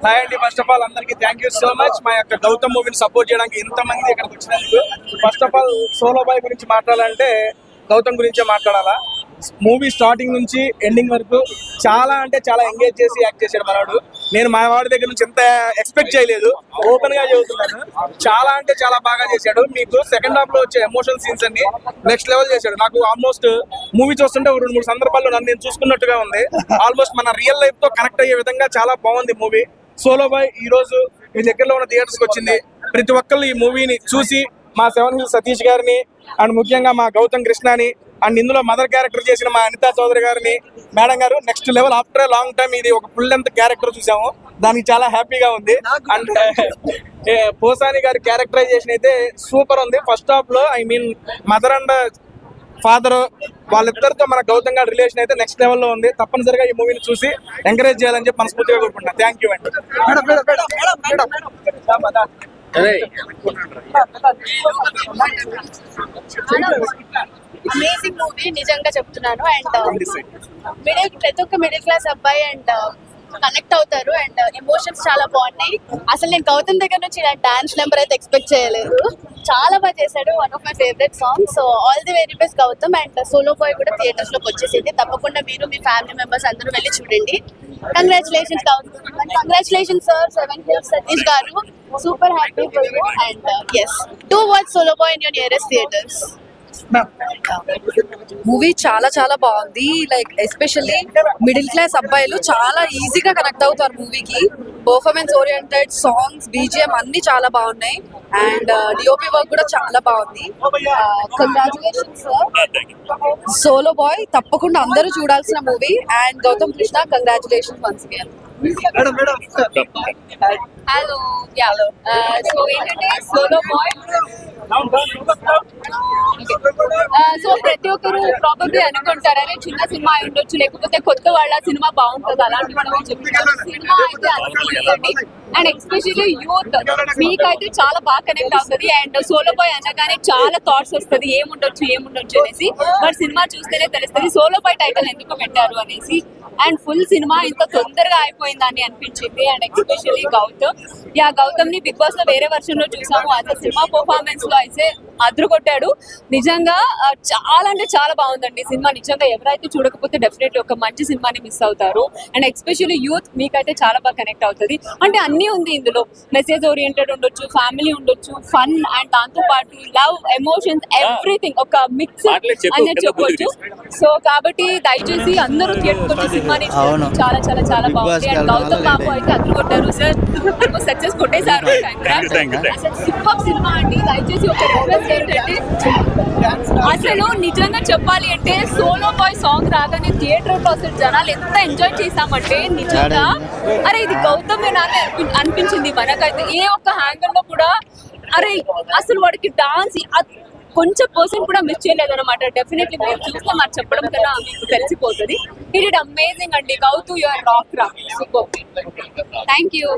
Hi అండి, first of all అందరికి thank you so much మా యొక్క గౌతమ్ మూవీని సపోర్ట్ చేయడానికి ఇంతమంది ఇక్కడికి వచ్చినందుకు. First of all solo boy గురించి మాట్లాడాలంటే గౌతమ్ గురించే మాట్లాడాలా. మూవీ స్టార్టింగ్ నుంచి ఎండింగ్ వరకు చాలా అంటే చాలా ఎంగేజ్ చేసి యాక్ట్ చేశాడు మనవాడు. నేను మా వాడి దగ్గర నుంచి ఎంత ఎక్స్పెక్ట్ చేయలేదు, ఓపెన్ గా చెబుతున్నాను. చాలా అంటే చాలా బాగా చేశాడు. మీకు సెకండ్ హాఫ్ లో వచ్చే ఎమోషనల్ సీన్స్ అన్ని నెక్స్ట్ లెవెల్ చేశాడు. నాకు ఆల్మోస్ట్ మూవీ చూస్తుంటే ఒక 2-3 సందర్భాల్లో నన్ను నేను చూసుకున్నట్టుగా ఉంది. ఆల్మోస్ట్ మన రియల్ లైఫ్ తో కనెక్ట్ అయ్యే విధంగా చాలా బాగుంది మూవీ. సోలో బాయ్ ఈ రోజు మీ దగ్గరలో ఉన్న థియేటర్స్ కి వచ్చింది. ప్రతి ఒక్కళ్ళు ఈ మూవీని చూసి మా 7 Hills సతీష్ గారిని అండ్ ముఖ్యంగా మా గౌతమ్ కృష్ణని అండ్ ఇందులో మదర్ క్యారెక్టర్ చేసిన మా అనితా చౌదరి గారిని మేడం గారు next level. After a long time ఇది ఒక ఫుల్ లెంత్ క్యారెక్టర్ చూసాము, దానికి చాలా హ్యాపీగా ఉంది. అండ్ పోసాని గారి క్యారెక్టరైజేషన్ అయితే సూపర్ ఉంది. ఫస్ట్ హాఫ్ లో మదర్ అండ్ ఫాదర్ వాళ్ళిద్దరితో మన గౌతమ్ గారి రిలేషన్ అయితే నెక్స్ట్ లెవెల్లో ఉంది. తప్పనిసరిగా ఈ మూవీని చూసి ఎంకరేజ్ చేయాలని చెప్పి మనస్ఫూర్తిగా కోరుకుంటున్నాను. థ్యాంక్ యూ అండి. అమేజింగ్ మూవీ నిజంగా చెప్తున్నాను. అండ్ ప్రతి ఒక్క మిడిల్ క్లాస్ అబ్బాయి అండ్ కనెక్ట్ అవుతారు. అండ్ ఎమోషన్స్ చాలా బాగున్నాయి. అసలు నేను గౌతమ్ దగ్గర నుంచి డాన్స్ నెంబర్ అయితే ఎక్స్పెక్ట్ చేయలేదు. చాలా బాగా చేశాడు. One of my favourite song. So all the very best Gautam. And solo boy కూడా థియేటర్స్ లోకి వచ్చేసింది. తప్పకుండా మీరు మీ ఫ్యామిలీ మెంబర్స్ అందరూ వెళ్ళి చూడండి. Congratulations Gautam. Congratulations sir 7 Hills Satish garu. Super happy for you. And yes, do watch Solo Boy in your nearest theatres. Movie చాలా చాలా బాగుంది. లైక్ ఎస్పెషల్లీ మిడిల్ క్లాస్ అబ్బాయిలు చాలా ఈజీగా కనెక్ట్ అవుతారు మూవీకి. పర్ఫార్మెన్స్ ఓరియంటెడ్ సాంగ్స్, బీజిఎం అన్ని చాలా బాగున్నాయి. అండ్ డిఓపి వర్క్ కూడా చాలా బాగుంది. Congratulations sir. సోలో బాయ్ తప్పకుండా అందరూ చూడాల్సిన movie. And Gautam Krishna, congratulations once again. Hello so ఏంటంటే సోలో బాయ్ సో ప్రతి ఒక్కరు ప్రాబబ్లీ అనుకుంటారని చిన్న సినిమా అయి ఉండొచ్చు, లేకపోతే కొత్త వాళ్ళ సినిమా బాగుంటుంది అలాంటి మనం చెప్తాం. సినిమా అయితే అనుకుంటుంది. అండ్ ఎస్పెషల్లీ యూత్ మీకైతే చాలా బాగా కనెక్ట్ అవుతుంది. అండ్ సోలో బాయ్ అనగానే చాలా థాట్స్ వస్తుంది, ఏముండొచ్చు అనేసి. బట్ సినిమా చూస్తేనే తెలుస్తుంది సోలో బాయ్ టైటిల్ ఎందుకు పెట్టారు అనేసి. అండ్ ఫుల్ సినిమా ఇంత తొందరగా అయిపోయిందని అనిపించింది. అండ్ ఎస్పెషల్లీ గౌతమ్ ని బిగ్ బాస్ లో వేరే వర్షన్ లో చూసాము. అసలు సినిమా పర్ఫార్మెన్స్ లో అయితే అద్రుకొట్టాడు. నిజంగా చాలా అంటే చాలా బాగుందండి సినిమా. నిజంగా ఎవరైతే చూడకపోతే డెఫినెట్లీ ఒక మంచి సినిమాని మిస్ అవుతారు. అండ్ ఎస్పెషల్లీ యూత్ మీకైతే చాలా బాగా కనెక్ట్ అవుతుంది. అంటే అన్నీ ఉంది ఇందులో. మెసేజ్ ఓరియంటెడ్ ఉండొచ్చు, ఫ్యామిలీ ఉండొచ్చు, ఫన్ అండ్ దాంతో పాటు లవ్, ఎమోషన్స్, ఎవ్రీథింగ్ ఒక మిక్స్ అనేది చెప్పొచ్చు. సో కాబట్టి దయచేసి అందరూ థియేటర్ వచ్చి సినిమాని చాలా చాలా చాలా బాగుంది. అండ్ గౌతమ్ బాబు అయితే అద్రుకొట్టారు సార్. సక్సెస్ కొట్టేశారు. అసలు సూపర్ సినిమా అండి. దయచేసి ఒక రిక్వెస్ట్ ఏంటంటే అసలు నిజంగా చెప్పాలి అంటే సోలో బాయ్ సాంగ్ రాగానే థియేటర్ లో అసలు జనాలు ఎంత ఎంజాయ్ చేశామంటే నిజంగా అరే ఇది గౌతమ్ అనిపించింది మనకైతే. ఏ ఒక్క హ్యాంగిల్ లో కూడా అరే అసలు వాడికి డాన్స్ కొంచెం పర్సెంట్ కూడా మిస్ చేయలేదన్నమాట. డెఫినెట్లీ మీరు చూస్తే మరి చెప్పడం కన్నా మీకు తెలిసిపోతుంది. ఇట్ ఇట్ అమేజింగ్ అండి. గౌతమ్ యువర్ రాక్ రా. సూపర్. Thank you.